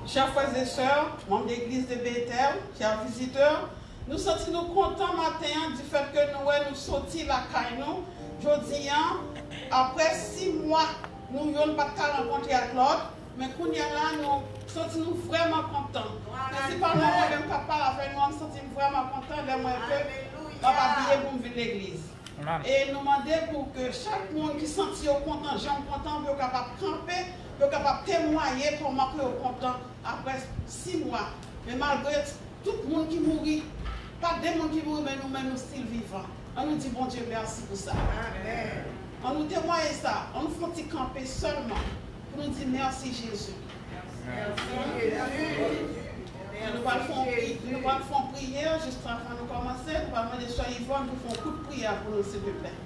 Chers frères et sœurs, membres de l'église de Bethel, chers visiteurs, nous sentons contents matin du fait que nous sortis la caille nous. Aujourd'hui, après 6 mois, nous n'avons pas rencontré avec l'autre, mais quand nous sentons vraiment contents. Principalement, même papa avec nous, nous sentons vraiment contents de moi que papa billet pour venir à l'église. Et nous demandons pour que chaque monde qui sentit content, j'aime content, pour capable camper, pour capable témoigner comment que est content après 6 mois. Mais malgré tout le monde qui mourit, pas des gens qui mourent, mais nous-mêmes, nous still vivants. On nous dit bon Dieu merci pour ça. Amen. On nous témoigne ça. On nous fait camper seulement pour nous dire merci Jésus. Merci Jésus. Nous allons faire prière juste avant de commencer. Nous allons demander à Yvonne de faire un coup de prière pour nous, s'il vous plaît.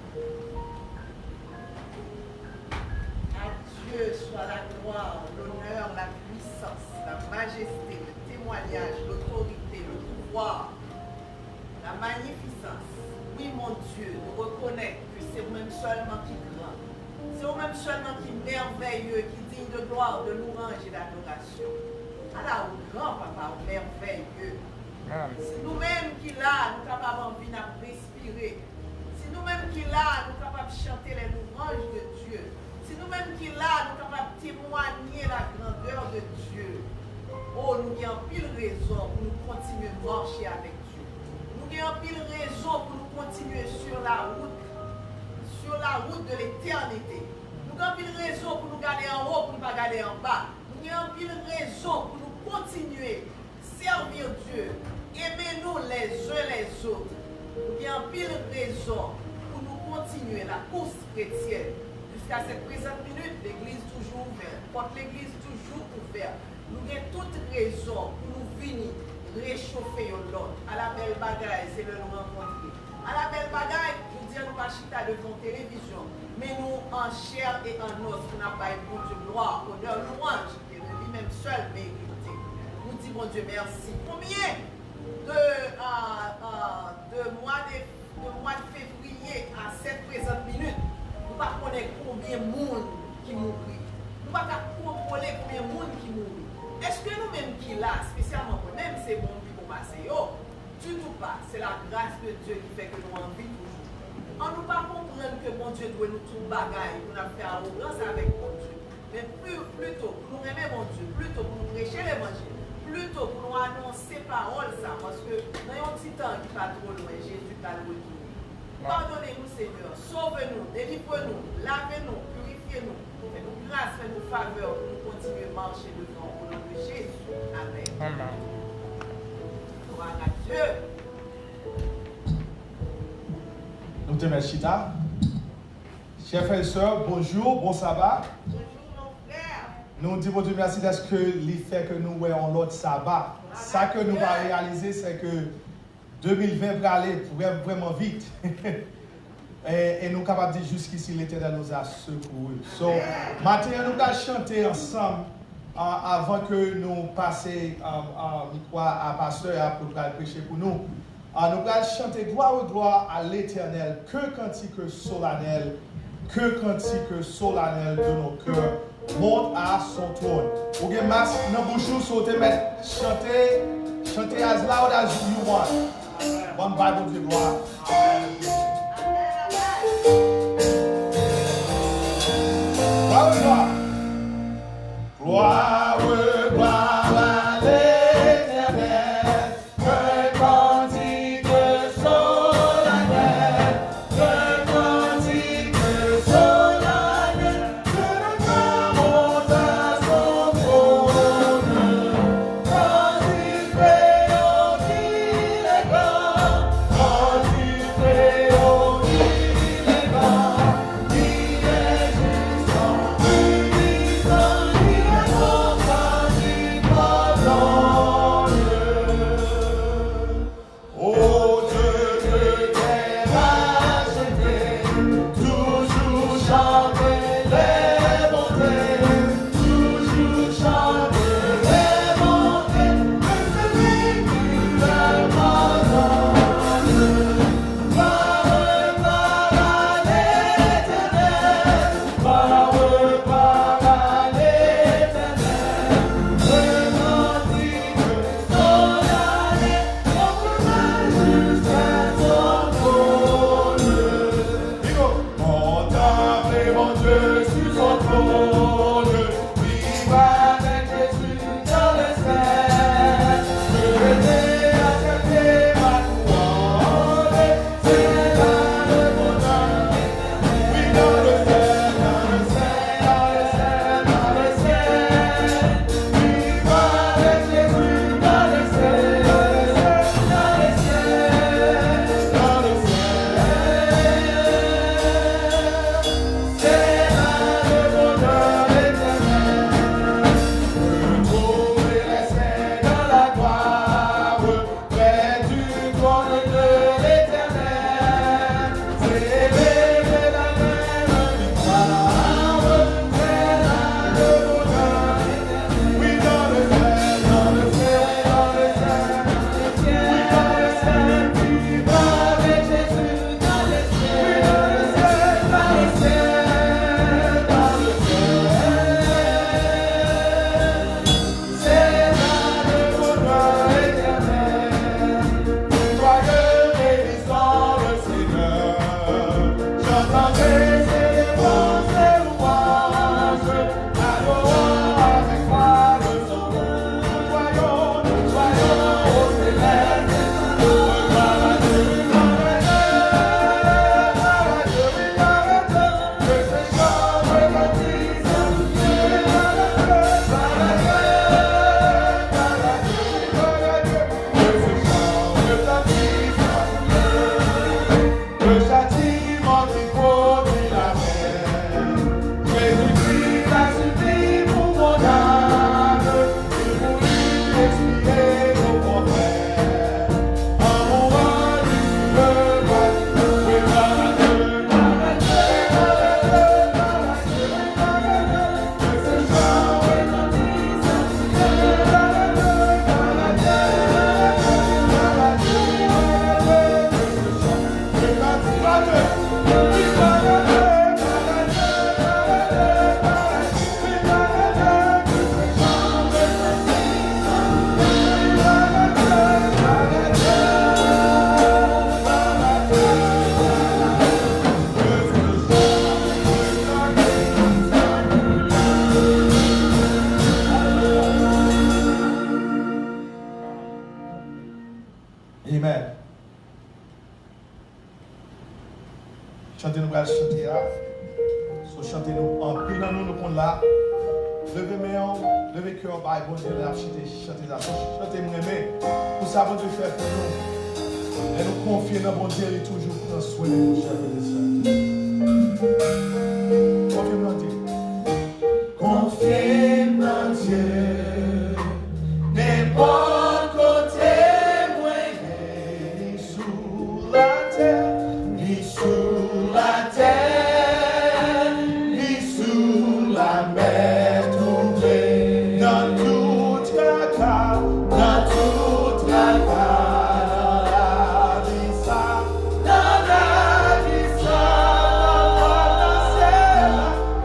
À Dieu soit la gloire, l'honneur, la puissance, la majesté, le témoignage, l'autorité, le pouvoir, la magnificence. Oui, mon Dieu, nous reconnaissons que c'est vous-même seulement qui grand. C'est vous-même seulement qui merveilleux, qui digne de gloire, de louange et d'adoration. Alors, grand papa, merveilleux. C'est nous-mêmes qui là, nous sommes capables envie de respirer. C'est nous-mêmes qui là, nous sommes capables de chanter les louanges de Dieu. C'est nous-mêmes qui là, nous sommes capables de témoigner la grandeur de Dieu. Oh, nous avons pile raison pour nous continuer de marcher avec Dieu. Nous avons pile raison pour nous continuer sur la route de l'éternité. Nous avons pile raison pour nous garder en haut, pour ne pas garder en bas. Nous avons pile raison pour nous continuer à servir Dieu. Aimez-nous les uns les autres. Nous avons pile raison pour nous continuer la course chrétienne. Jusqu'à cette présente minute, l'église toujours ouverte. Porte l'église toujours ouverte. Nous avons toute raison pour nous venir réchauffer l'autre. À la belle bagaille, c'est le nous rencontrer. À la belle bagaille, je dis à nous pas chita devant télévision, mais nous en chair et en os, nous n'avons pas bon Dieu gloire, honneur, louange, et de lui-même seul mérité. Nous disons, mon Dieu, merci. Combien de mois de février à cette présente minute, nous ne pouvons pas connaître combien de monde qui mourit. Nous ne pouvons pas contrôler combien de monde qui mourit. Est-ce que nous-mêmes qui là, spécialement pour même ces bons qui vont passer, du tout pas, c'est la grâce de Dieu qui fait que nous en vivons toujours. On ne peut pas comprendre que mon Dieu doit nous tout bagaille pour nous faire arrogance avec mon Dieu. Mais plutôt pour nous aimer mon Dieu, plutôt pour nous prêcher l'évangile, plutôt pour nous annoncer parole ça, parce que nous avons un petit temps qui pas trop loin, Jésus va le retourner. Pardonnez-nous Seigneur, sauvez-nous, délivrez-nous, lavez-nous, purifiez-nous, faites-nous grâce, faites-nous faveur pour nous continuer à marcher devant au nom de Jésus. Amen. Amen. Gloire à Dieu. Nous te remercions. Chers frères et sœurs, bonjour, bon sabbat. Bonjour mon frère. Nous disons Dieu merci parce que le fait que nous voyons l'autre sabbat. Ça que nous allons réaliser, c'est que 2020 va aller vraiment vite. Et nous sommes capables de dire jusqu'ici, l'Éternel nous a secourus. So, maintenant, nous allons chanter ensemble avant que nous passions à pasteur pour prêcher pour nous. Nous allons chanter gloire à l'Éternel, que cantique solennel, de nos cœurs monte à son trône. Vous avez masque dans la bouche, sautez, chantez as loud as you want. One Bible de gloire. Gloire, gloire à l'Éternel, que cantique solennel, que cantique solennel, que le cœur monte à son trône, quand il fait qu'il est grand, quand il fait Chantez nous, chanter là. So chantez nous, en pile dans nous qu'on là. Levez main, levez cœur, bah bon Dieu, là, chantez ça. Chantez moi aimer. Pour ça, bon Dieu fait pour nous. Et nous confier dans bon Dieu, il toujours prend soin de nous, chers frères et sœurs. Confiez dans Dieu. Confiez dans Dieu. N'importe côté, moi, ni sous la terre, ni sous la terre, ni sous la mer, trouvé dans toute la carte, dans toute la carte, dans la vie,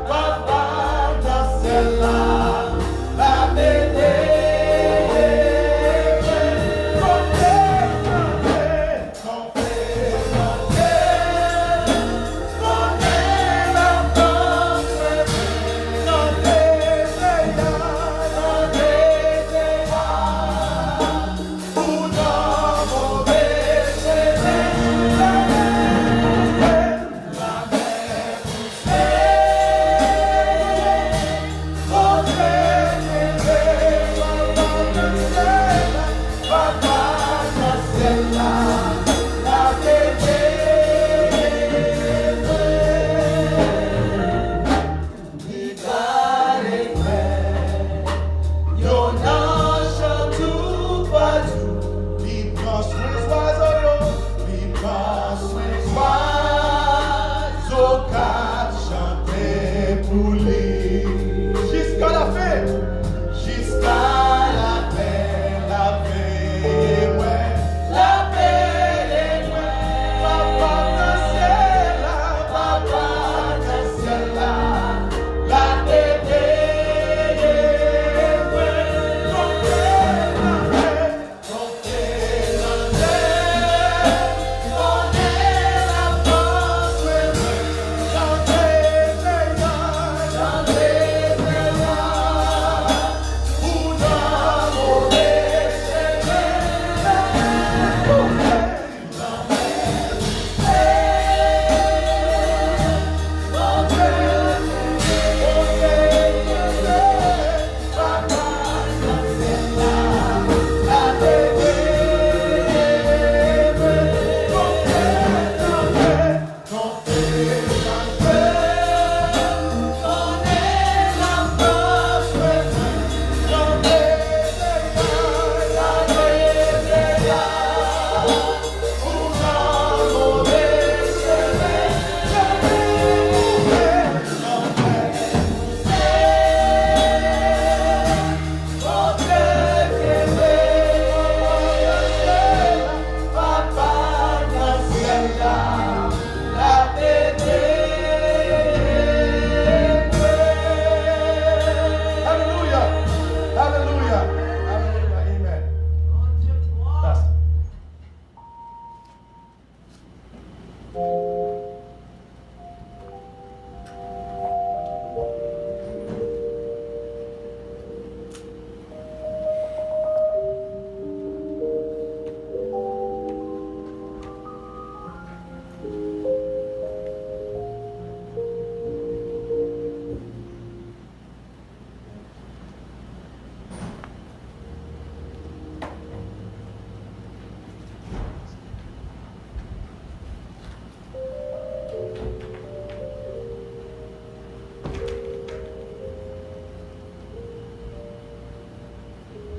papa, dans celle-là, la bébé.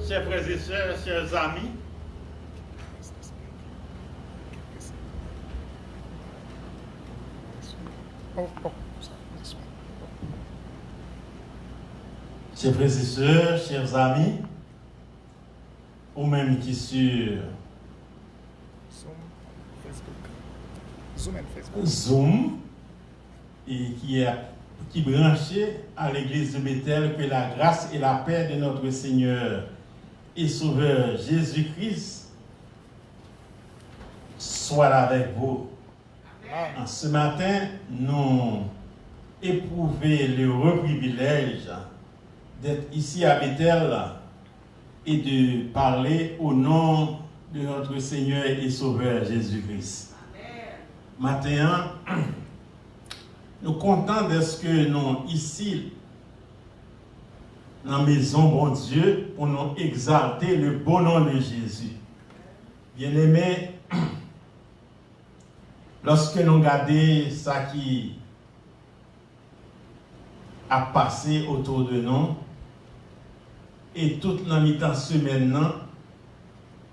Chers frères et sœurs, chers amis, chers frères et sœurs, chers amis, ou même qui sur Zoom et qui est branché à l'église de Bethel, que la grâce et la paix de notre Seigneur et Sauveur Jésus-Christ soient là avec vous. Amen. Ce matin, nous éprouvons le privilège d'être ici à Bethel et de parler au nom de notre Seigneur et Sauveur Jésus-Christ. Matin, Nous contents de ce que nous, ici, dans la maison, bon Dieu, pour nous exalter le bon nom de Jésus. Bien-aimés, lorsque nous regardons ça qui a passé autour de nous, et toute la mi-temps semaine,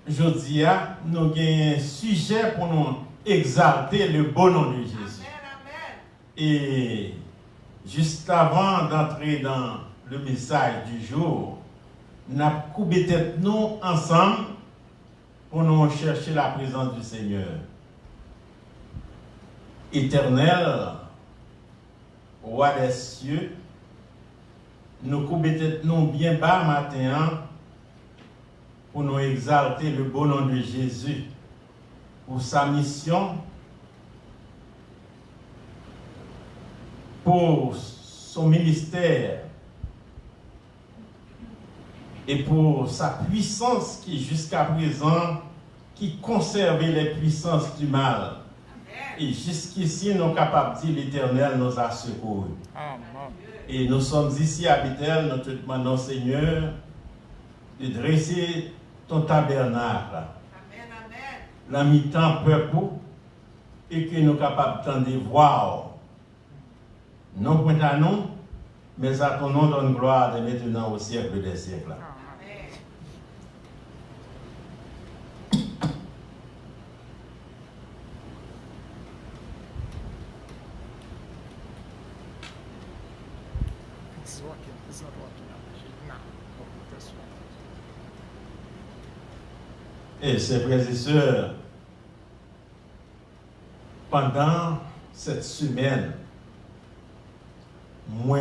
je dis, nous avons un sujet pour nous exalter le bon nom de Jésus. Et juste avant d'entrer dans le message du jour, nous avons coupé tête nous ensemble pour nous chercher la présence du Seigneur. Éternel, roi des cieux, nous coupons tête nous bien bas matin pour nous exalter le bon nom de Jésus pour sa mission, pour son ministère et pour sa puissance qui jusqu'à présent qui conservait les puissances du mal. Et jusqu'ici, nous sommes capables de dire l'Éternel nous a secourus. Et nous sommes ici à Bethel, nous te demandons, Seigneur, de dresser ton tabernacle. La mi-temps peuple et que nous sommes capables de voir. Non point à nous, mais à ton nom donne gloire de maintenant au siècle des siècles. Et ses frères et sœurs, pendant cette semaine, moi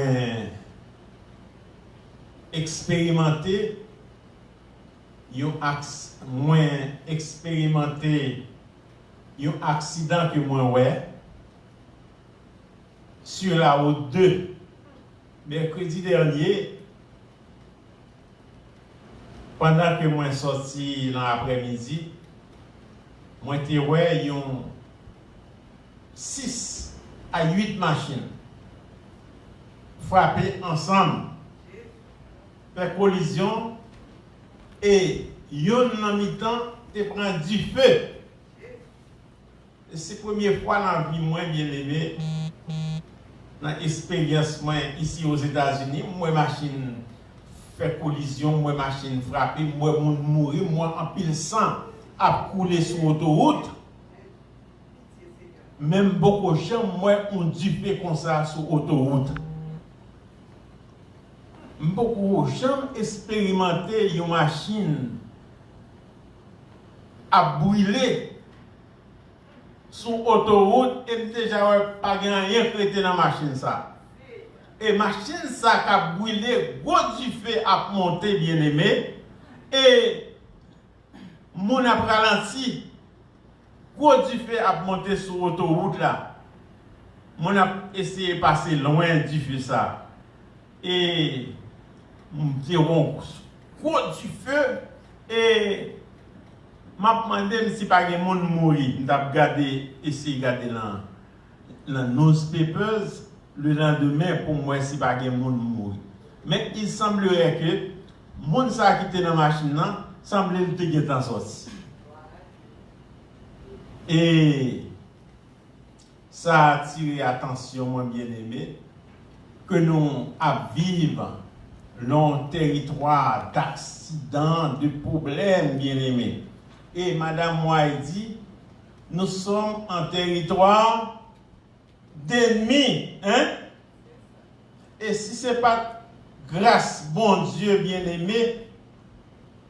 expérimenté un accident que moi ouais sur la route 2 mercredi dernier pendant que moi sorti dans l'après-midi moi était ouais 6 à 8 machines frapper ensemble, faire collision, et yon en mi-temps te prend du feu. C'est la première fois dans la vie, moi, bien aimé, dans l'expérience ici aux États-Unis, moi, machine fait collision, moi, machine frapper, moi, mourir, moi, en pile sang, à couler sur l'autoroute. Même beaucoup de gens, moi, ont du feu comme ça sur l'autoroute. Beaucoup de gens expérimenté une machine à brûler sur l'autoroute et déjà pas rien traité dans la machine ça. Et machine ça qui a brûlé, gros du feu a monté bien aimé et mon a ralenti, gros du feu a monté sur l'autoroute là. Mon a essayé de passer loin du feu ça. Et gros du feu et m'a demandé si pas gen moun mouri m't'a regardé essayer regarder dans newspapers le lendemain pour moi si pas gen moun mouri mais il semblerait que moun ça qui était dans machine là semblait te gen en sorti et ça a attiré attention moi bien aimé que nous à vivre long territoire d'accidents, de problèmes, bien aimés. Et Madame Moy dit, nous sommes en territoire d'ennemis. Hein? Et si ce n'est pas grâce, bon Dieu bien aimé,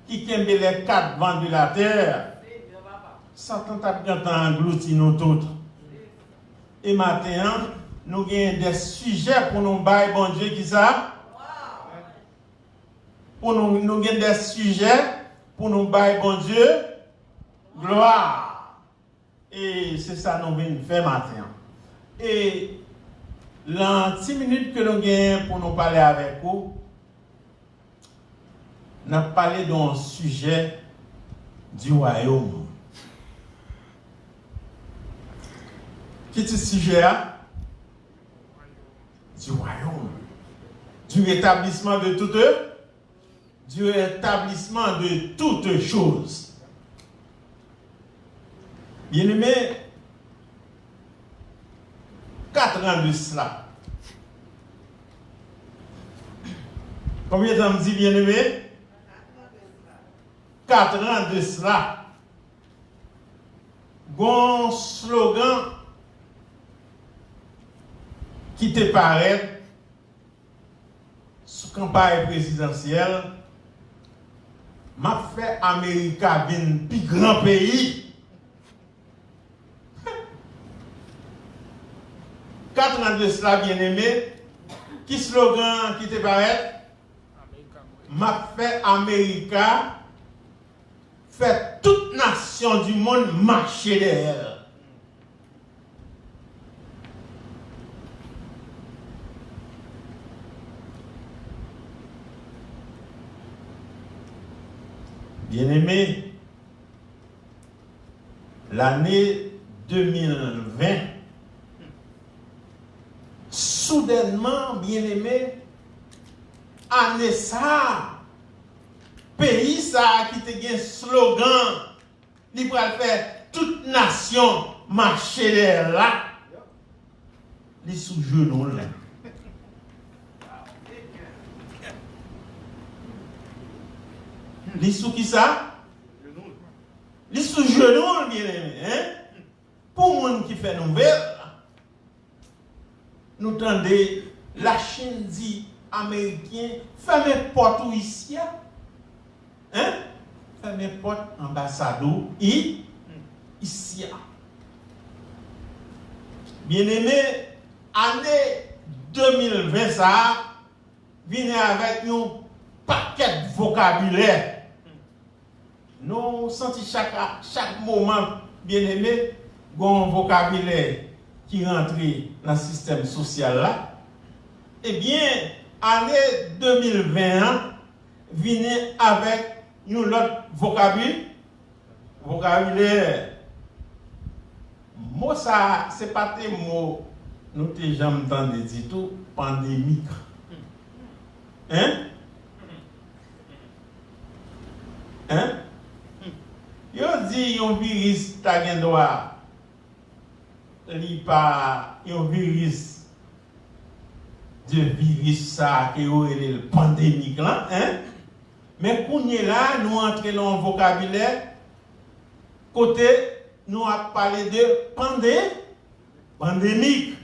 qui kembe les 4 vents de la terre, Satan t'a bien englouti nous tous. Et maintenant, nous avons des sujets pour nous bailler, bon Dieu, qui ça? Pour nous avons des sujets pour nous bailler, bon Dieu, gloire. Et c'est ça que nous venons faire maintenant. Et dans 10 minutes que nous avons pour nous parler avec vous, nous avons parlé d'un sujet du royaume. Qui est ce sujet? du royaume, du rétablissement de toutes choses. Bien-aimés, 4 ans de cela. Combien de temps me dit bien-aimé? 4 ans de cela. Bon slogan qui te paraît sous campagne présidentielle, m'a fait América un plus grand pays. 4 ans de cela, bien-aimé, qui slogan qui te paraît? M'a fait América, fait toute nation du monde marcher derrière. Bien-aimé, l'année 2020, soudainement, bien-aimé, année ça, pays ça qui te gagne slogan, il va faire toute nation marcher derrière là, les sous genoux là. Les sous qui ça? Les sous genoux, bien aimé, hein? Pour monde qui fait nouvelle, nous tendez la Chine dit américain, fermez porte ici, hein? Fermez porte ambassadeur ici. Bien aimé, année 2020 ça, venez avec un paquet de vocabulaire. Nous sentons chaque moment, bien aimé, un vocabulaire qui rentre dans le système social là. Eh bien, année 2020, venez avec un autre vocabulaire. Moi, ça, c'est pas des mots, nous t'ai jamais entendu dire tout, pandémique. Hein? Hein? Yo dit un virus ta gen droit li pa un virus de virus ça que yo le pandémique là, hein? Mais kounye là nous entrer dans un vocabulaire côté nous a parlé de pandémique.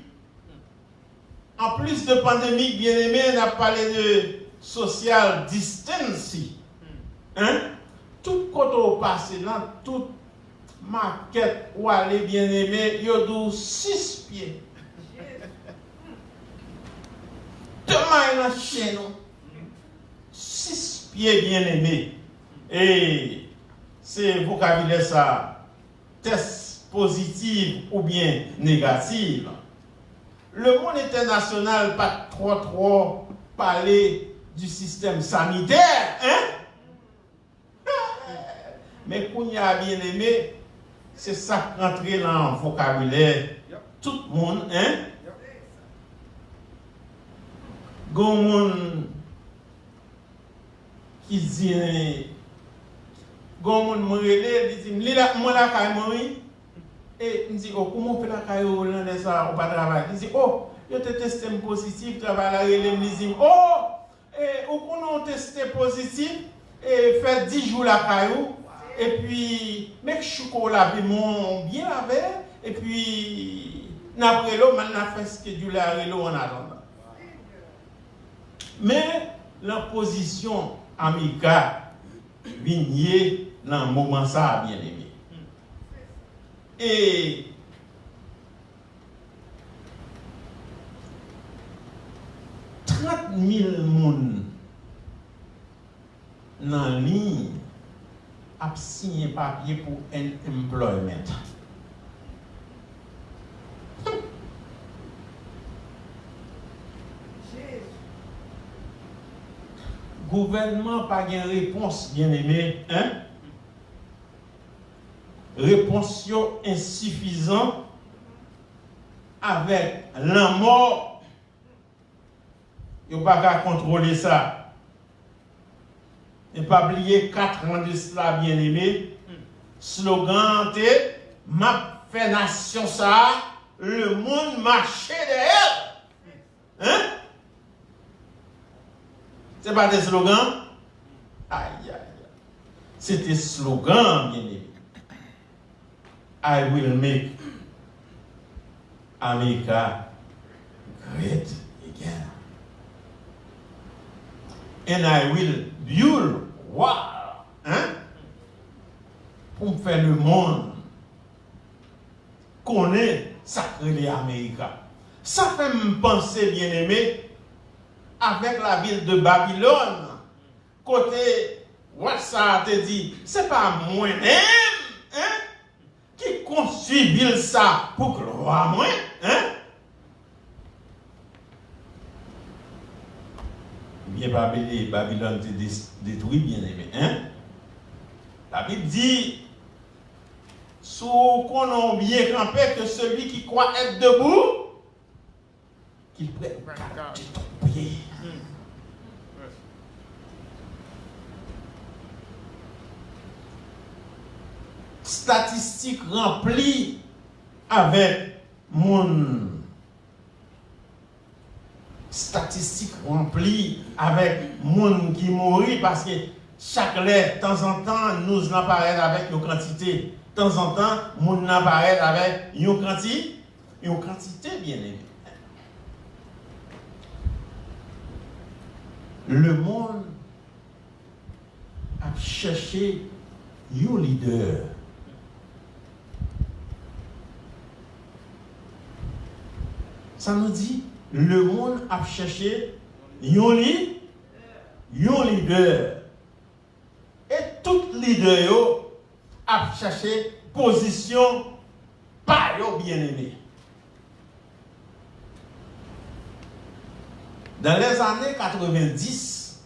En plus de pandémique, bien aimé, on a parlé de social distancing. Hein? Tout côté au passé, dans toute maquette où aller bien aimé, il y a 6 pieds. Demain, dans chez nous, 6 pieds bien aimé. Et c'est vocabulaire ça, test positif ou bien négatif. Le monde international pas trop parler du système sanitaire, hein? Mais qu'on y a bien aimé, c'est ça qui rentre dans le vocabulaire. Tout le monde, hein? Gon monde qui dit, gon monde me relève, dit, moi la caille mourir. Et il dit, oh, comment on fait la caille hollandaise ça, on pas travailler? Il dit, oh, je te testé positif, travail la relève, il dit, oh, et ou qu'on a testé positif, et fait 10 jours la caille. Et puis, mec, chocolat, bien lavé, et puis, n'après l'eau, maintenant, fait ce que du lait en attendant. Mais, la position amicale, vigné, dans le moment, ça a bien aimé. Et, « 30 000 personnes dans la ligne a signé papier pour unemployment. Gouvernement pas de réponse, bien aimé, hein? Réponse insuffisante avec la mort Ils n'ont pas qu'à contrôler ça. Et pas oublier 4 ans de cela, bien aimé. Slogan, m'a fait nation ça, le monde marchait derrière. Hein? C'est pas des slogans? Aïe, aïe, aïe. C'était slogan, bien aimé. I will make America great again. And I will build wall. Hein? Pour faire le monde connaître sacré l'Amérique. Ça fait me penser, bien aimé, avec la ville de Babylone. Côté, what ça te dit, c'est pas moi-même, hein, qui construit ville ça pour gloire moi, hein? Bien Babylone te détruit, bien aimé, hein? La Bible dit, sous qu'on a bien campé, que celui qui croit être debout, qu'il prenne garde de ton pied. Statistiques remplies avec mon statistiques remplies avec mon qui mourit parce que chaque lettre, de temps en temps, nous apparaît avec une quantité. De temps en temps, nous apparaît avec une quantité bien aimée. Le monde a cherché un leader. Ça nous dit, le monde a cherché un leader. Et tout leader a cherché position par yo bien-aimé. Dans les années 90,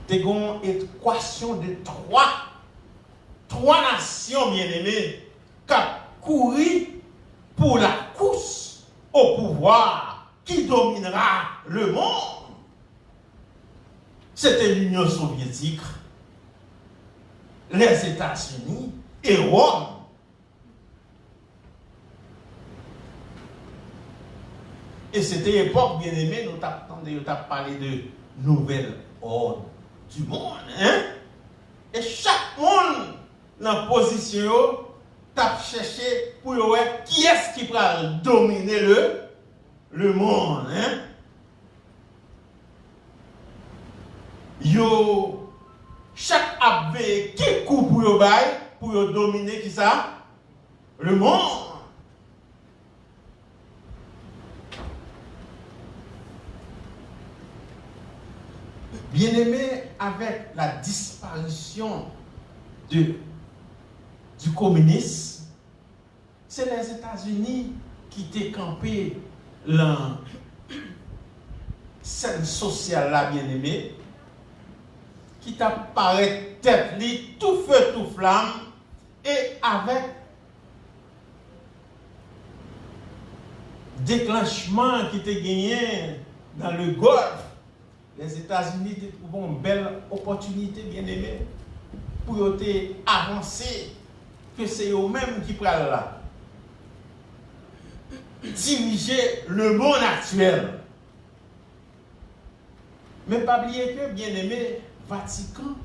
il y a une équation de trois nations bien-aimées qui ont couru pour la course au pouvoir qui dominera le monde. C'était l'Union soviétique, les États-Unis et Rome. Et c'était l'époque, bien aimée, nous avons parlé de nouvel ordre du monde. Hein? Et chaque monde dans la position, t'a cherché pour voir qui est-ce qui va dominer le monde. Hein? Yo, chaque abbé qui coupe pour dominer qui ça? Le monde. Bien-aimé, avec la disparition du communisme, c'est les États-Unis qui étaient campés la scène sociale là, bien-aimé, qui t'apparaît tête li, tout feu, tout flamme, et avec déclenchement qui était gagné dans le Golfe. Les États-Unis trouvent une belle opportunité, bien aimée, pour avancer, que c'est eux-mêmes qui prennent là. Diriger le monde actuel. Mais pas oublier que, bien aimé, Vatican,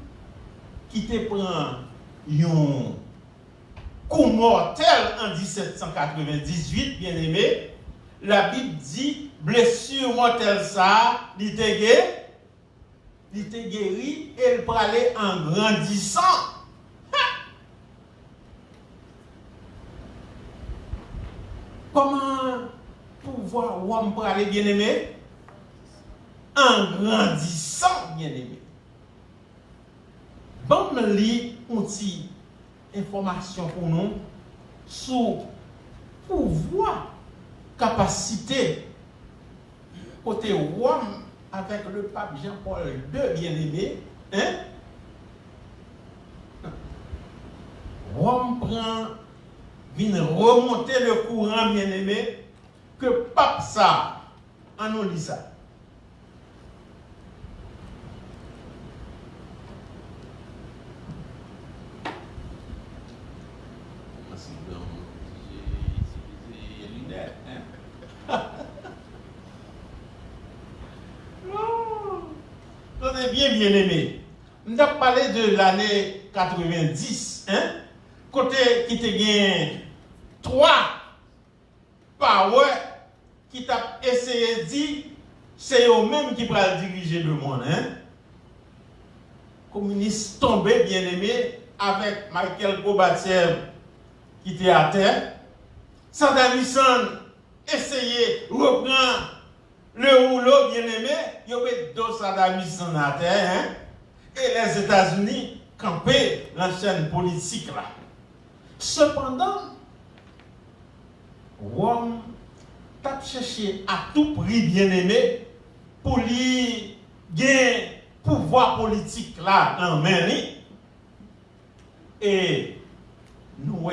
qui te prend un coup mortel en 1798, bien aimé, la Bible dit, blessure mortelle ça, il était guéri et il parlait en grandissant. Comment pouvoir Rome parler bien aimé? En grandissant, bien aimé. Bon, me lit une petite information pour nous sur pouvoir, capacité côté Rome avec le pape Jean-Paul II, bien-aimé, hein? Rome vient remonter le courant, bien-aimé, que pape ça, On nous lit ça. Tenez bien, bien aimé. Nous avons parlé de l'année 90, hein? Côté qui te gagne 3 power qui t'a essayé de dire, c'est eux-mêmes qui vont diriger le monde, hein? Communiste tombé, bien aimé, avec Michael Gorbatchev qui était à terre. Saddam Hussein essayé de reprendre le rouleau, bien aimé, il y avait deux Saddam Hussein à terre, hein? Et les États-Unis campaient l'ancienne politique là. Cependant, Rome t'a cherché à tout prix, bien aimé, pour lui gagner pouvoir politique là en main. Et nous,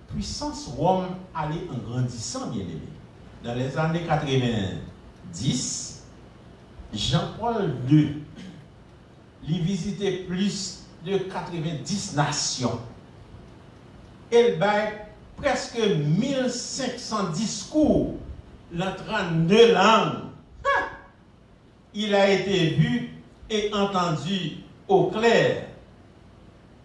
puissance Rome allait en grandissant, bien aimé. Dans les années 90, Jean-Paul II, il visitait plus de 90 nations. Il baille presque 1500 discours dans 32 langues. Il a été vu et entendu au clair,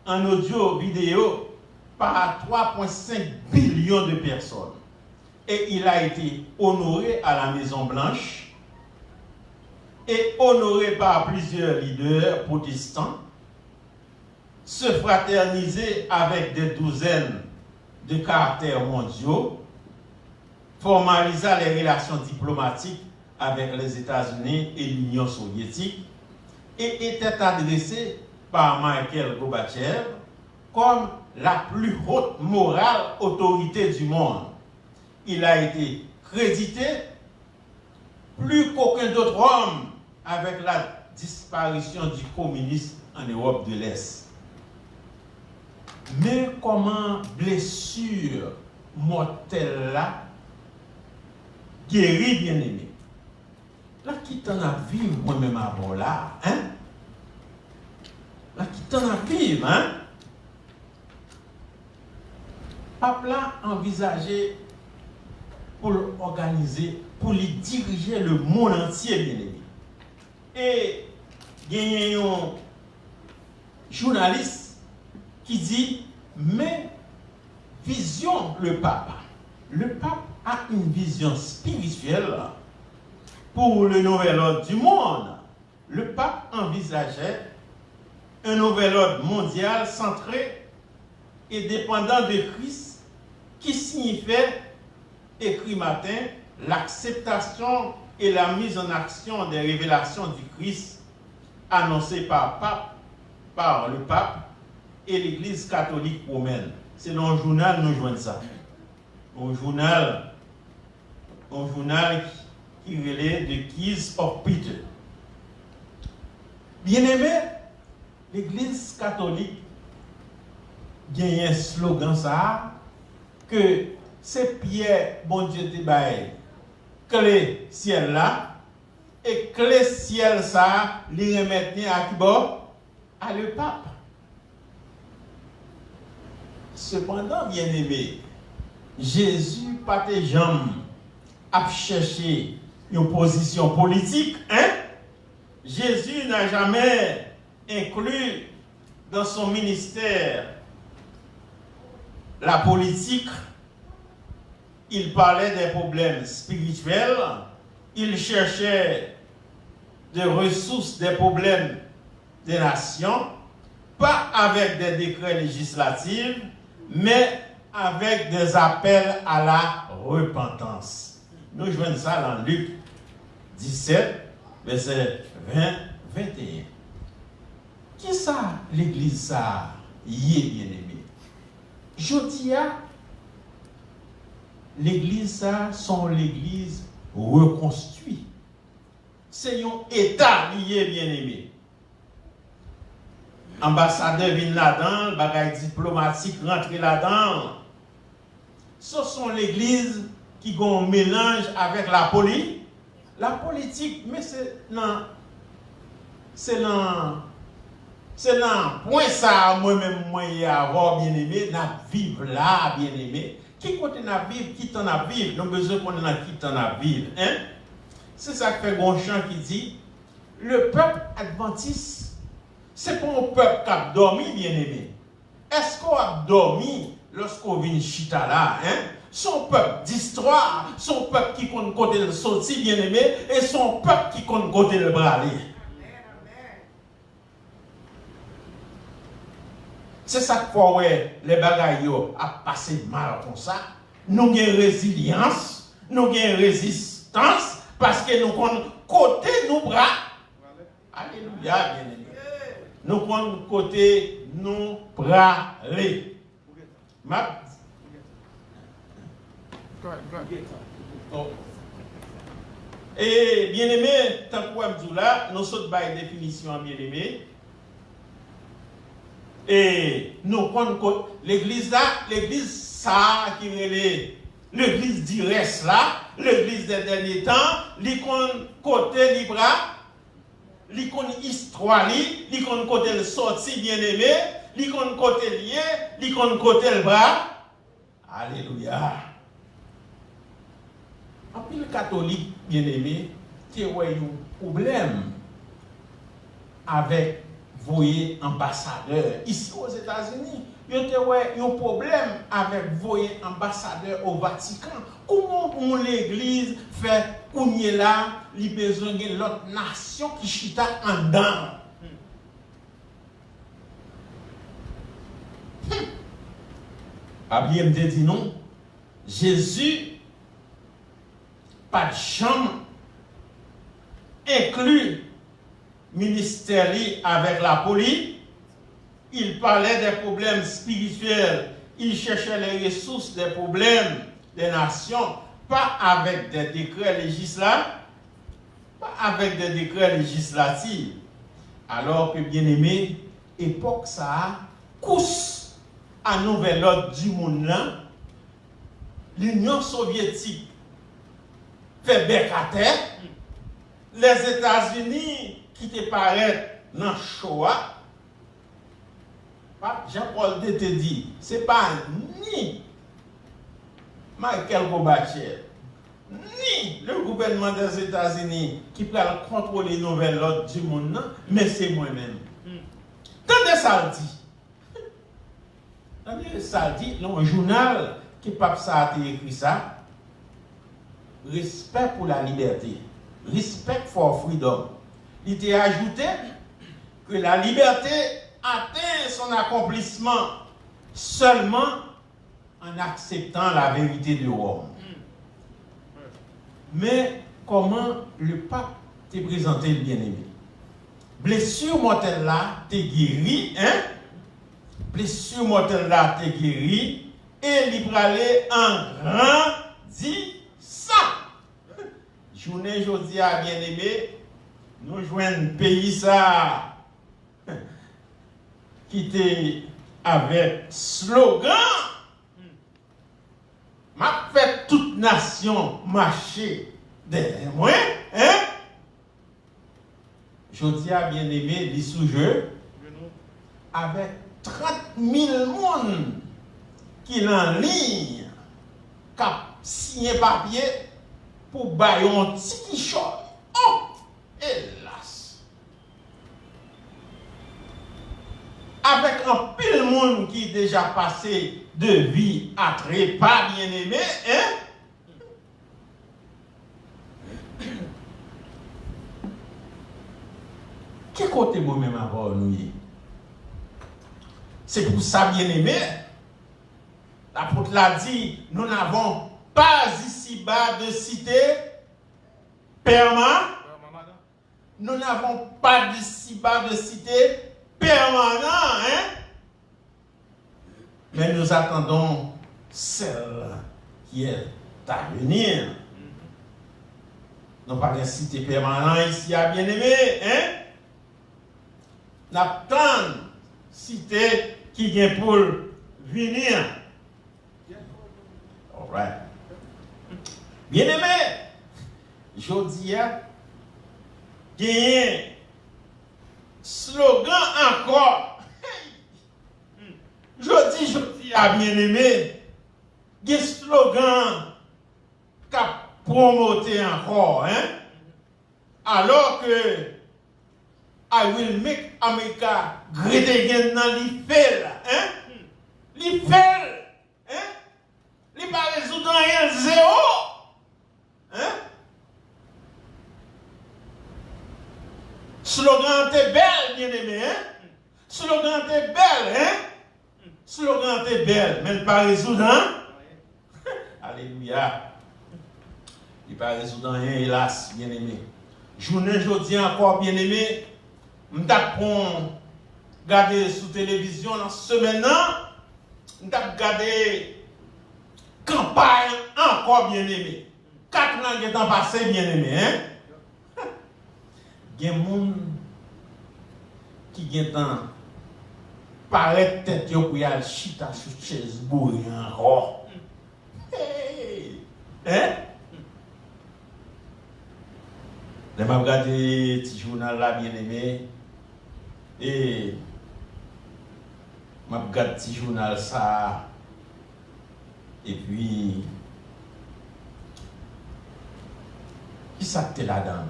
en audio, vidéo, par 3,5 billions de personnes. Et il a été honoré à la Maison Blanche et honoré par plusieurs leaders protestants, se fraterniser avec des douzaines de caractères mondiaux, formalisa les relations diplomatiques avec les États-Unis et l'Union soviétique et était adressé par Michael Gorbatchev comme la plus haute morale autorité du monde. Il a été crédité plus qu'aucun autre homme avec la disparition du communisme en Europe de l'Est. Mais comment blessure mortelle là guérit, bien aimé? Là qui t'en a vivre moi-même avant là, hein? Là qui t'en a vivre, hein? Pape là envisagé pour organiser, pour lui diriger le monde entier, bien aimé. Et il y a un journaliste qui dit, mais vision le pape. Le pape a une vision spirituelle pour le nouvel ordre du monde. Le pape envisageait un nouvel ordre mondial centré et dépendant de Christ, qui signifiait, écrit matin, l'acceptation et la mise en action des révélations du Christ annoncées par le pape et l'Église catholique romaine. C'est dans le journal nous joignons ça. Un journal qui relève The Keys of Peter. Bien-aimé, l'Église catholique gagne un slogan ça que c'est Pierre, bon Dieu te baille, clé ciel là, et clé ciel ça, li remettre à qui bon? À le pape. Cependant, bien aimé, Jésus pas tes jambes à chercher une position politique, hein? Jésus n'a jamais inclus dans son ministère la politique. Il parlait des problèmes spirituels, il cherchait des ressources, des problèmes des nations, pas avec des décrets législatifs, mais avec des appels à la repentance. Nous joignons ça dans Luc 17, verset 20-21. Qui ça, l'église ça, y est bien aimé? Je dis à l'église ça, sont l'église reconstruite. C'est un état lié bien aimé. Ambassadeur vient là-dedans, bagaille diplomatique rentre là-dedans. Ce sont l'église qui ont un mélange avec la politique, La politique, mais c'est dans point ça, moi-même, moi, y avoir bien aimé, n'a vivre là, bien aimé. Qui côté n'a vivre, qui t'en a vivre, nous besoin qu'on a qui t'en a vivre. Hein? C'est ça que fait Gonchant qui dit, le peuple adventiste, c'est pas un peuple qui a dormi, bien aimé. Est-ce qu'on a dormi lorsqu'on vient chita là, hein? Son peuple d'histoire, son peuple qui compte côté le sorti, bien aimé, et son peuple qui compte côté le braler. C'est ça que faut ouais, les bagailles a passé mal comme ça. Nous avons résilience, nous avons résistance, parce que nous avons côté nos bras. Alléluia, bien aimé. Nous avons côté nos bras. Oh. Et bien aimé, tant que vous là, nous sommes par définition bien aimé. Et nous prenons l'église là, l'église ça qui est l'église d'Ires là, l'église des derniers temps, l'icône côté libra, l'icône histoire, l'icône côté le sorti bien aimé, l'icône côté lié, l'icône côté le bras. Alléluia. En plus, le catholique bien aimé, qui a un problème avec voyer ambassadeur ici aux États-Unis. Il y a un problème avec voyer ambassadeur au Vatican. Comment l'Église fait qu'on y est là, il a besoin de l'autre nation qui chita en dedans. Bien me dit non. Jésus, pas de chambre, inclut ministère avec la police. Il parlait des problèmes spirituels. Il cherchait les ressources des problèmes des nations, pas avec des décrets législatifs, Alors que, bien aimé, époque ça, cousse à nouvel ordre du monde là, l'Union soviétique fait bec à terre, les États-Unis qui te paraissent dans le Shoah, Jean-Paul te dit, c'est pas ni Michael Gorbatchev, ni le gouvernement des États-Unis qui peut contrôler les nouvelles ordres du monde, mais c'est moi-même. Tendez ça dit. Tendez ça dit, dans un journal qui pape ça a écrit ça, respect pour la liberté, respect for freedom. Il était ajouté que la liberté atteint son accomplissement seulement en acceptant la vérité de Rome. Mais comment le pape t'est présenté le bien-aimé? Blessure mortelle là, t'es guéri, hein? Blessure mortelle là, t'es guéri, et il va aller en grandissant. Journée aujourd'hui à bien-aimé, nous joignons un pays ça qui était avec slogan m'a fait toute nation marcher derrière moi, hein? Jodi a bien aimé les sous-jeux avec 30 000 personnes qui en ligne qui a signé papier pour bailler un petit t-shirt. Oh, hélas! Avec un pile monde qui déjà passé de vie à trépas bien aimé, hein? Quel côté moi-même avoir nous? C'est pour ça bien aimé. L'apôtre l'a dit, nous n'avons pas ici-bas de cité permanente. Nous n'avons pas ici-bas de cité permanente, hein? Mais nous attendons celle qui est à venir. Nous pas de cité permanente ici à bien aimé, hein? Nous attendons cité qui vient pour venir. All right. Bien aimé, jodi a gagné slogan encore. Jodi a bien aimé. Des slogans qu'a promoté encore, hein? Alors que I will make America great again dans l'IFEL, hein? L'IFEL, hein? Il pas résoudre rien zéro, hein? Slogan t'es belle, bien aimé, hein? Slogan t'es belle, hein? Slogan t'es belle, mais il pas résoudre, hein? Alléluia. Il pas résoudre rien, hélas, bien aimé. Journée aujourd'hui encore, bien aimé. M'tapon regarder sur télévision dans semaine là, m'tap regarder campagne encore bien aimé. 4 ans qui sont passés bien aimé, hein? Il y a des gens qui ont paraît tête yo pour y aller chita sur chaise bourré encore. Hey! Hein? Je vais regarder ce journal là bien aimé. Et je regarde ce journal ça. Et puis, qui ça que t'es là-dedans?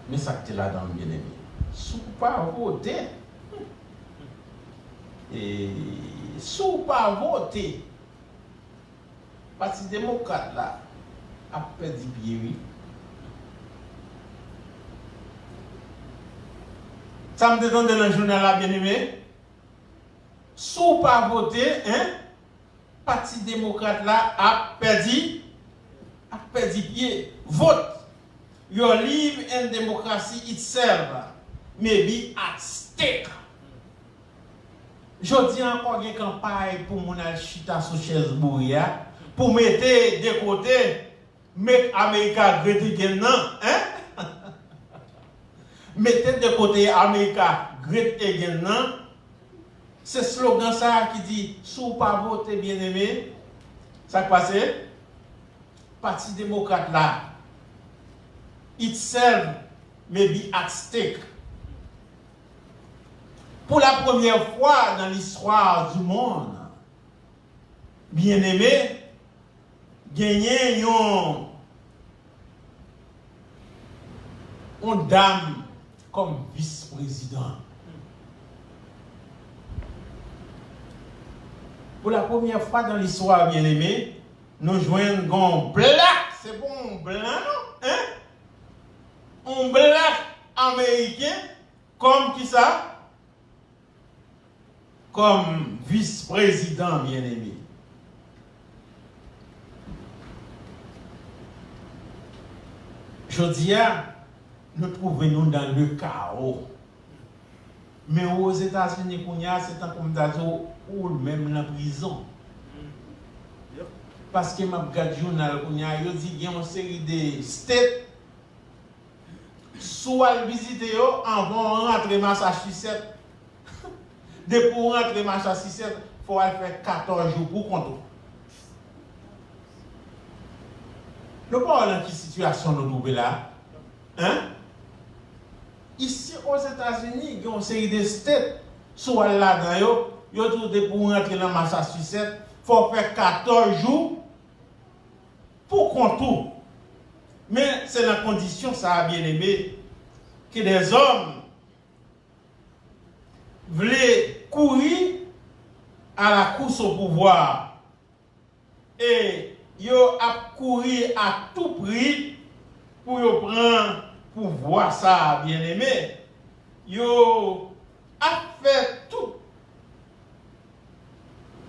Mais ça que t'es là-dedans, bien aimé. Sous pas voter. Et sous pas voter. Parti démocrate là. A perdu pied, oui. Ça me détend dans le journal là, bien aimé. Sous pas voter, hein? Parti démocrate là a perdu pied. Vote. Your live and democracy itself may be at stake. Je dis encore une campagne pour mon chita sur chaise bourria pour mettre de côté Make America Great Again, hein? Mettez de côté America Great Again, non? C'est slogan ça qui dit sous pas voter bien aimé. Ça passe? Parti démocrate là. Itself may be at stake. Pour la première fois dans l'histoire du monde, bien aimé, gagner une dame comme vice-président. Pour la première fois dans l'histoire, bien aimé, nous joignons un black, c'est bon, un blanc, non? Hein? Un black américain, comme qui ça? Comme vice-président, bien aimé. Je dis, nous trouvons dans le chaos. Mais aux États-Unis, c'est un comme ou même la prison. Parce que je regarde le journal, il dit qu'il y a une série de states. Soit visiter avant de rentrer Massachusetts. Dès pour rentrer Massachusetts, il faut faire 14 jours pour compter. Nous parlons de quelle situation nous trouvons là. Hein? Ici aux États-Unis, il y a une série de states. Soit là-dedans, pour rentrer dans Massachusetts, il faut faire 14 jours pour compter. Mais c'est la condition, ça a bien aimé, que des hommes voulaient courir à la course au pouvoir. Et ils ont couru à tout prix pour prendre pouvoir, ça bien aimé. Ils ont fait tout.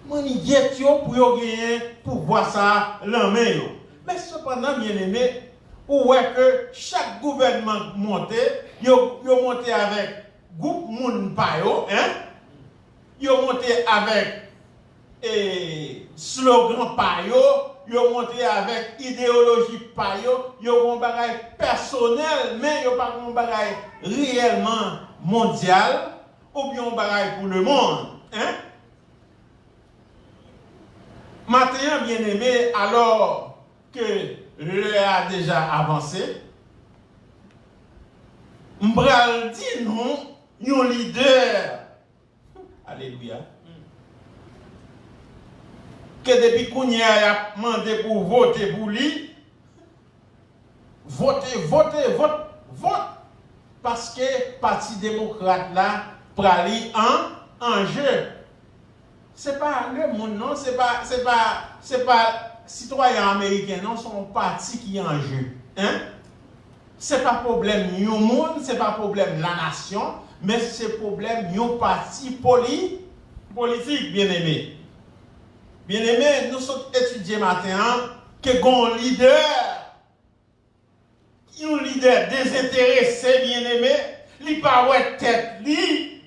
Maniguette pour gagner pouvoir ça la main. Mais cependant, bien aimé, ou que chaque gouvernement montait, ils ont monté avec groupe moun payo, hein? Ils ont monté avec slogan payo, ils ont monté avec idéologie payo, ils ont un bagage personnel, mais ils n'ont pas un bagage réellement mondial, ou bien un bagage pour le monde, hein? Maintenant, bien aimé, alors que l'heure a déjà avancé, m'bral dit nous, un leader. Alléluia. Que depuis qu'on y a demandé pour voter pour lui, vote. Parce que le Parti démocrate là, prali en jeu. C'est pas le monde, non, c'est pas citoyen américain, non, c'est un parti qui est en jeu. Hein? C'est pas problème du monde, c'est pas problème de la nation, mais c'est problème du parti politique, bien aimé. Bien aimé, nous sommes étudiés matin que un leader désintéressé, bien aimé, li pas ouais tête, li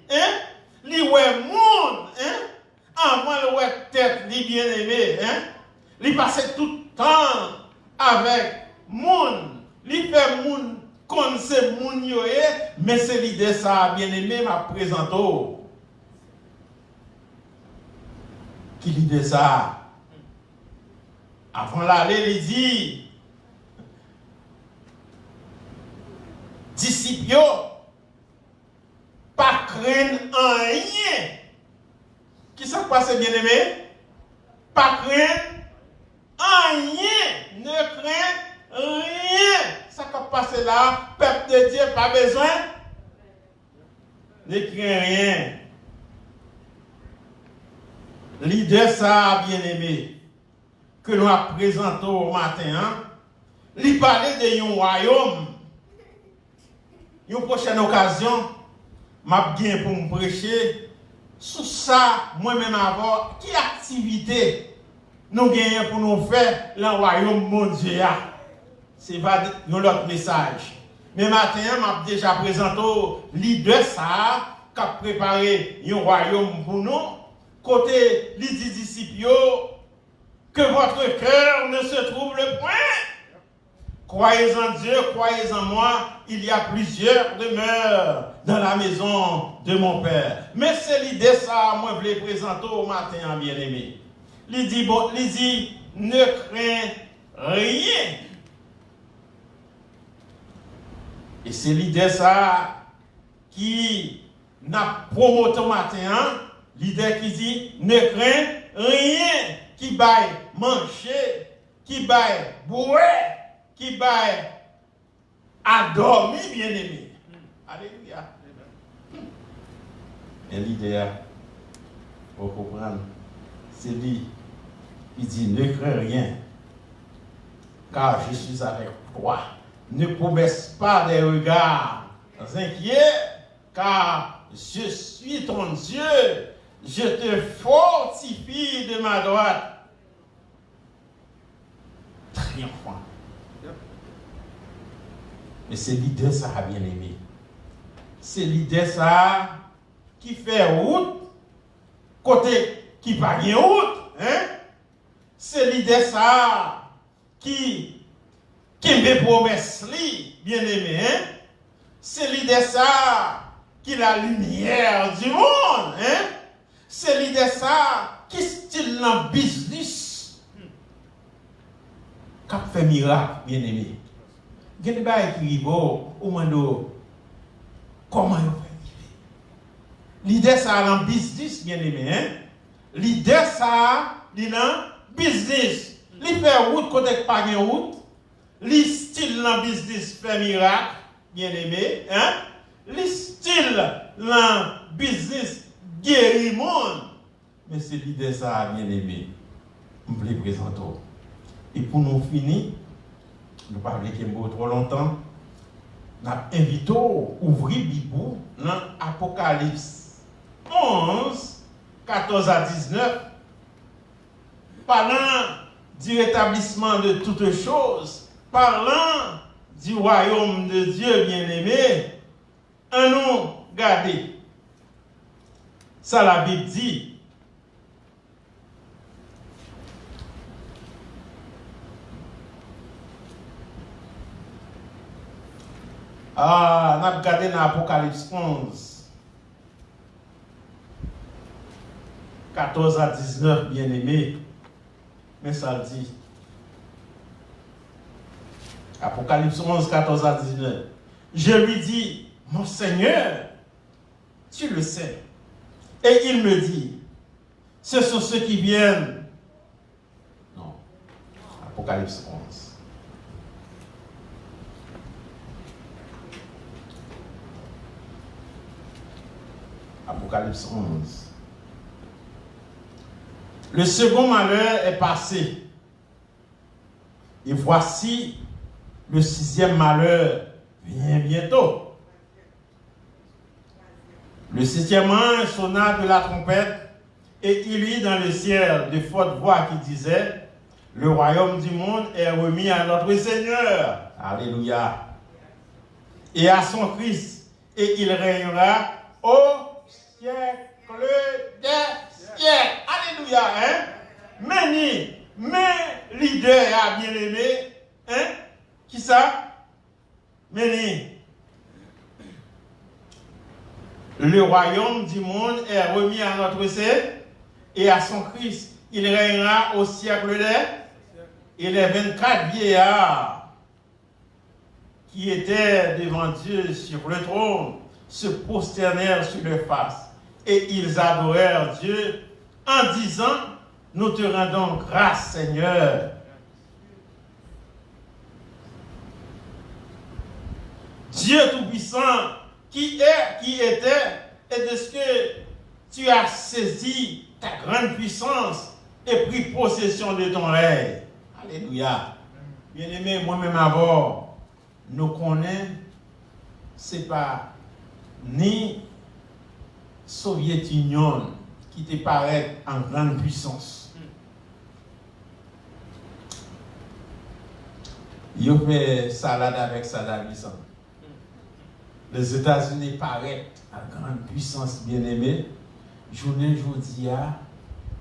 ouais monde, hein? Avant le ouais tête, li bien aimé, hein? Li passe tout le temps avec monde. Li fait moun kon se moun yo mais c'est l'idée ça bien aimé m'a présenté. Qui l'idée ça? Avant l'aller, il dit disciples, pas craindre rien. Qui ça passe bien aimé? Pas craindre rien. Ne craindre rien. Ça qui passe là, peuple de Dieu, pas besoin. Ne crains rien. L'idée ça, bien aimé, que nous avons présenté au matin, il parlait de un royaume. Une prochaine occasion, m'a bien pour me prêcher sur ça, moi-même avant, qui activité nous gagnons pour nous faire le royaume mondial. C'est pas notre message. Mais matin, m'a déjà présenté l'idée ça, qui a préparé un royaume pour nous. Côté les disciples, que votre cœur ne se trouble point. Croyez en Dieu, croyez en moi, il y a plusieurs demeures dans la maison de mon Père. Mais c'est l'idée ça, moi je voulais présenter au matin, bien aimé. Il dit, ne crains rien. Et c'est l'idée ça qui n'a promoté au matin, l'idée qui dit, ne crains rien, qui baille manger, qui baille boire, qui baille à dormir, bien aimé. Alléluia. Et l'idée, pour comprendre, c'est lui, il dit, ne crains rien, car je suis avec toi. Ne promesse pas des regards inquiets, car je suis ton Dieu. Je te fortifie de ma droite. Triomphant. Mais c'est l'idée ça, bien aimé. C'est l'idée ça qui fait route, côté qui pas de route. Hein? C'est l'idée ça qui me promesse, bien aimé. Hein? C'est l'idée ça qui est la lumière du monde. Hein? C'est l'idée ça qui style dans business. Qui fait miracle, bien aimé. Il y a des gens qui arrivent au monde. Comment ils font? L'idée ça dans business, bien aimé. Hein? L'idée ça dans business. Il fait route côté pas de route. Le style dans business fait miracle, bien aimé. Hein? Le style dans business guérit le monde. Mais c'est l'idée ça, bien aimé. Je voulais présenter. Et pour nous finir, nous ne parlons pas trop longtemps, nous invitons à ouvrir la Bible dans Apocalypse 11, 14 à 19. Parlant du rétablissement de toutes choses, parlant du royaume de Dieu bien-aimé, en nous garder. Ça, la Bible dit. On a regardé dans Apocalypse 11, 14 à 19, bien-aimé. Mais ça le dit. Apocalypse 11, 14 à 19. Je lui dis, mon Seigneur, tu le sais. Et il me dit, ce sont ceux qui viennent. Non. Apocalypse 11. Apocalypse 11. Le second malheur est passé. Et voici le sixième malheur vient bientôt. Le septième ange sonna de la trompette et il y eut dans le ciel de fortes voix qui disaient, le royaume du monde est remis à notre Seigneur. Alléluia. Et à son Christ. Et il régnera au siècle des siècles. Alléluia. Hein? Mais leader a bien aimé. Hein? Qui ça? Meni. Le royaume du monde est remis à notre Seigneur et à son Christ. Il régnera au siècle des. Et les 24 vieillards qui étaient devant Dieu sur le trône se prosternèrent sur leur face. Et ils adorèrent Dieu en disant, nous te rendons grâce, Seigneur. Dieu Tout-Puissant, qui est, qui était, et de ce que tu as saisi ta grande puissance et pris possession de ton règne. Alléluia. Bien-aimé, moi-même avant, nous connaissons, c'est pas ni Soviet-Union qui te paraît en grande puissance. Ils ont fait salade avec Saddam Hussein. Les États-Unis paraissent à grande puissance, bien-aimé. Journée aujourd'hui,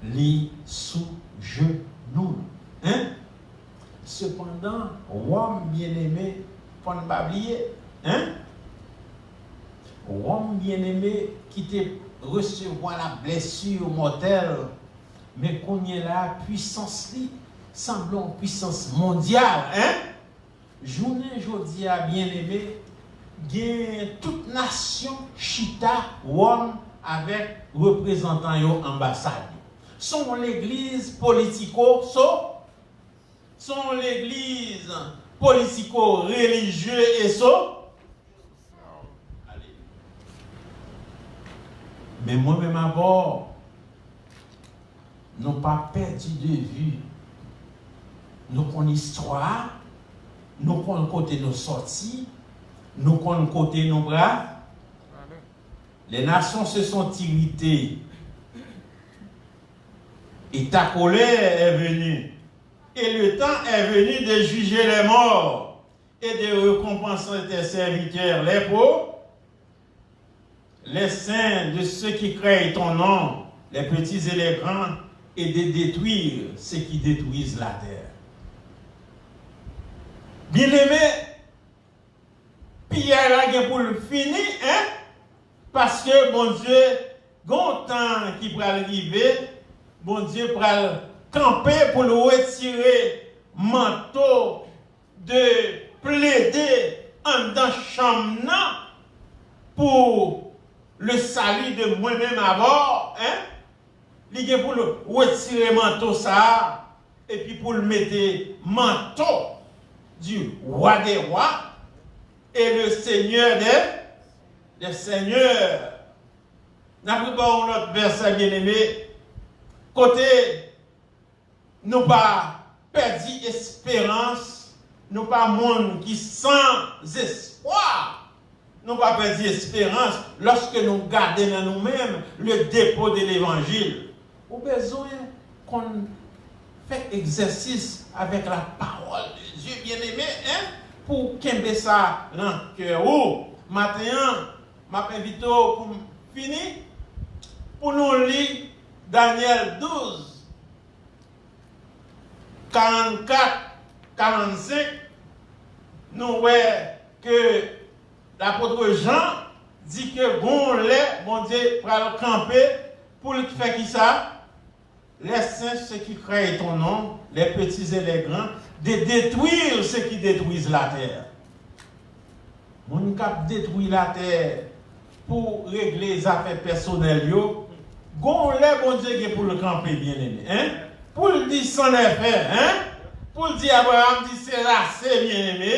les sous genoux. Hein? Cependant, Rome, bien-aimé, faut ne pas oublier. Hein? Rome, bien-aimé, qui te recevoir la blessure mortelle, mais qu'on y est là, puissance li, semblant puissance mondiale. Hein? Journée aujourd'hui, bien-aimé, gagne toute nation chita Rome avec représentants yo ambassade. Sont l'église politico sont l'église politico religieux et mais moi-même à bord nous pas perdu de vue nous connaissons l'histoire, nous connaissons côté nos sorties, nous connaissons côté nos bras. Les nations se sont irritées. Et ta colère est venue. Et le temps est venu de juger les morts et de récompenser tes serviteurs, les pauvres, les saints de ceux qui craignent ton nom, les petits et les grands, et de détruire ceux qui détruisent la terre. Bien-aimé, Pierre a pour le finir, hein? Parce que, bon Dieu, bon temps qui va arriver, bon Dieu va camper pour le retirer manteau de plaider en dans chambre pour le salut de moi-même à bord, hein? Il est pour le retirer manteau ça et puis pour le mettre manteau du roi des rois et le seigneur des seigneurs. N'a pas notre verset bien-aimé. Côté, nous pas perdu espérance, nous pas monde qui sans espoir, nous pas perdu espérance lorsque nous gardons dans nous-mêmes le dépôt de l'évangile. Au besoin qu'on fait exercice avec la parole de Dieu, bien-aimé, hein, pour qu'un ça dans le cœur. Maintenant, m'a invité pour finir, pour nous lire Daniel 12, 44, 45, nous voyons que l'apôtre Jean dit que bon lait, bon Dieu, pour le camper, pour le faire qui ça? les saints, ceux qui créent ton nom, les petits et les grands, de détruire ceux qui détruisent la terre. Mon cap détruit la terre pour régler les affaires personnelles. Gon les bon Dieu pour le camper bien aimé. Hein? Pour le dire sans effet. Hein? Pour le dire Abraham dit c'est racé bien aimé.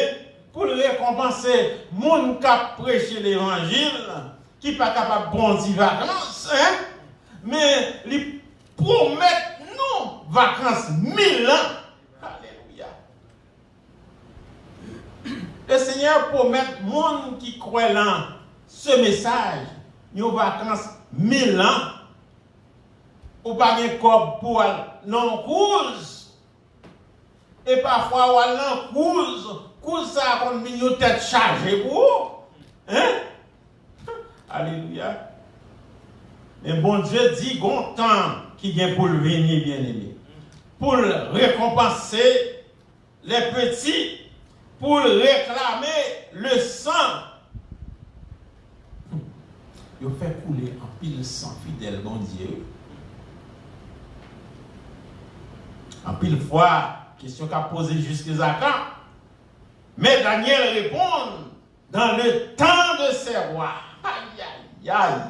Pour le récompenser mon cap prêcher l'évangile qui pas capable de bon vacances. Hein? Mais les promettent nous vacances 1000 ans. Alléluia. Le Seigneur promet monde qui croit dans ce message, nous vacances 1000 ans. Ou pas de corps pour non cause. Et parfois, ou non cause ça comme une tête chargée pour. Hein? Alléluia. Mais bon Dieu dit qu'on temps qui vient pour le venir, bien aimé. Pour récompenser les petits, pour réclamer le sang. Il fait couler en pile sang fidèle, bon Dieu. En pile fois, question qu'a posée jusqu'à quand. Mais Daniel répond, dans le temps de ses rois, aïe, aïe, aïe,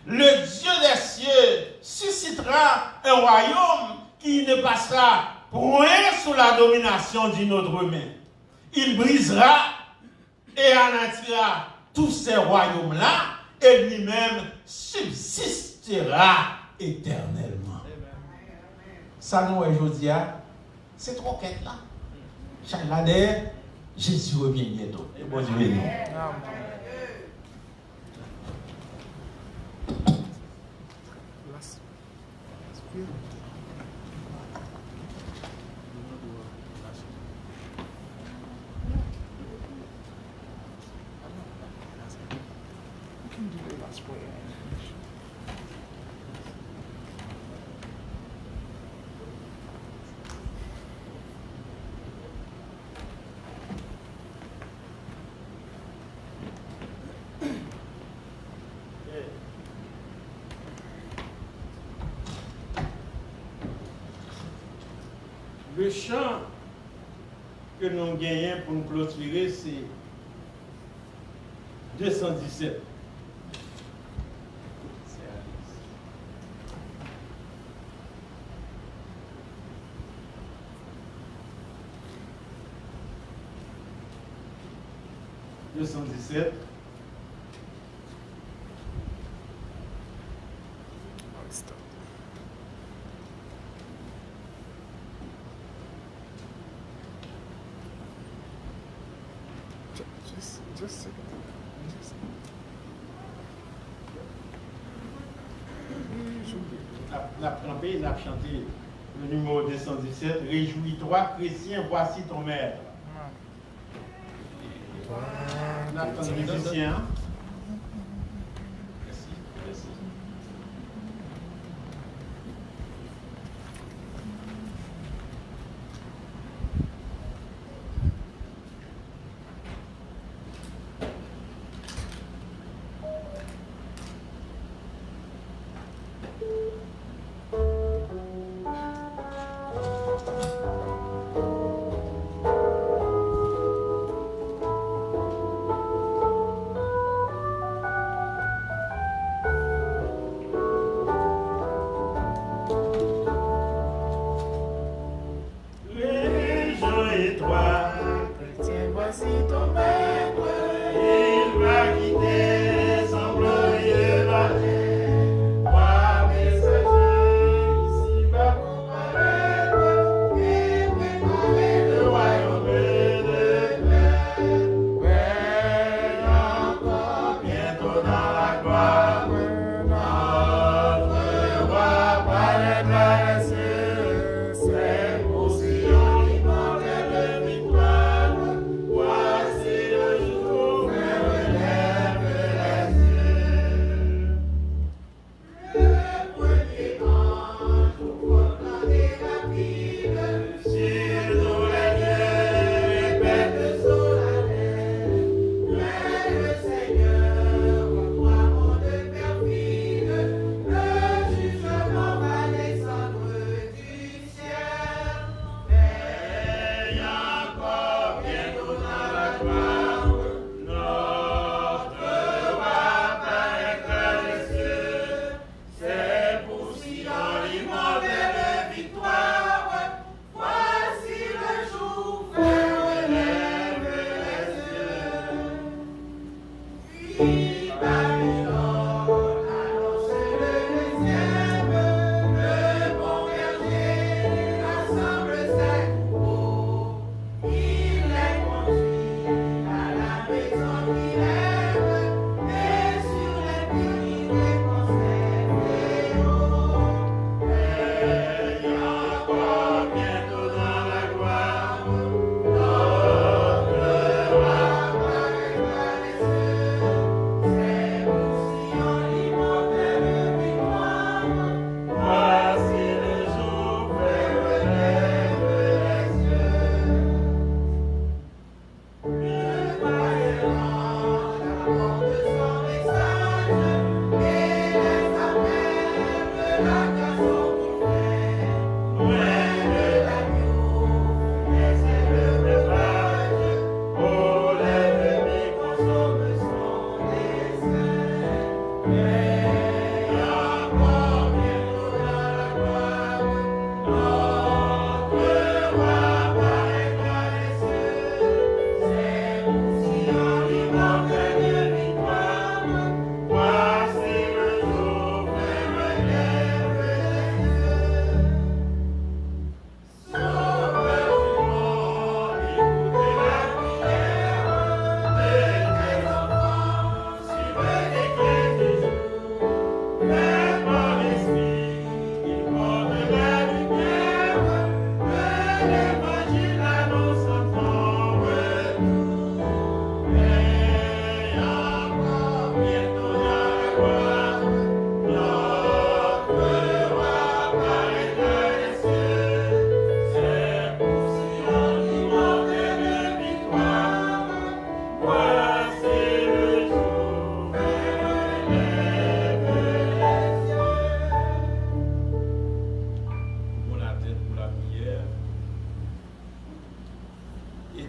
le Dieu des cieux suscitera un royaume qui ne passera point sous la domination d'une autre main. Il brisera et anéantira tous ces royaumes-là et lui-même subsistera éternellement. Ça nous est aujourd'hui, c'est trop quête là. Chalader, Jésus revient bientôt. Et bon Dieu béni. Le chant que nous gagnons pour nous clôturer, c'est 217. Just a second. La trempé, la chanté le numéro 217. Réjouis-toi, chrétien, voici ton maître. La musicien. Merci, merci.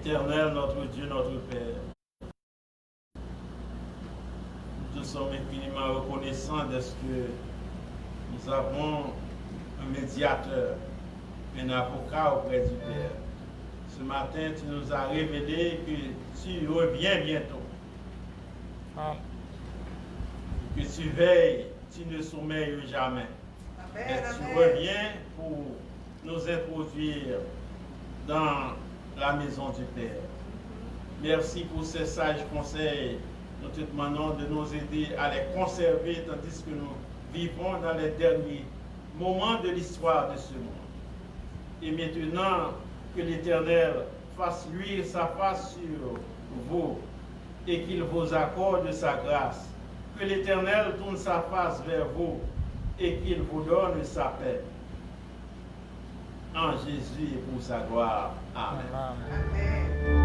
Éternel, notre Dieu, notre Père, nous sommes infiniment reconnaissants de ce que nous avons un médiateur, un avocat auprès du Père. Ce matin, tu nous as révélé que tu reviens bientôt. Que tu veilles, tu ne sommeilles jamais. Et tu reviens pour nous introduire dans la maison du Père. Merci pour ces sages conseils. Nous te demandons de nous aider à les conserver tandis que nous vivons dans les derniers moments de l'histoire de ce monde. Et maintenant, que l'Éternel fasse luire sa face sur vous et qu'il vous accorde sa grâce. Que l'Éternel tourne sa face vers vous et qu'il vous donne sa paix. En Jésus et pour sa gloire. Amen. Amen.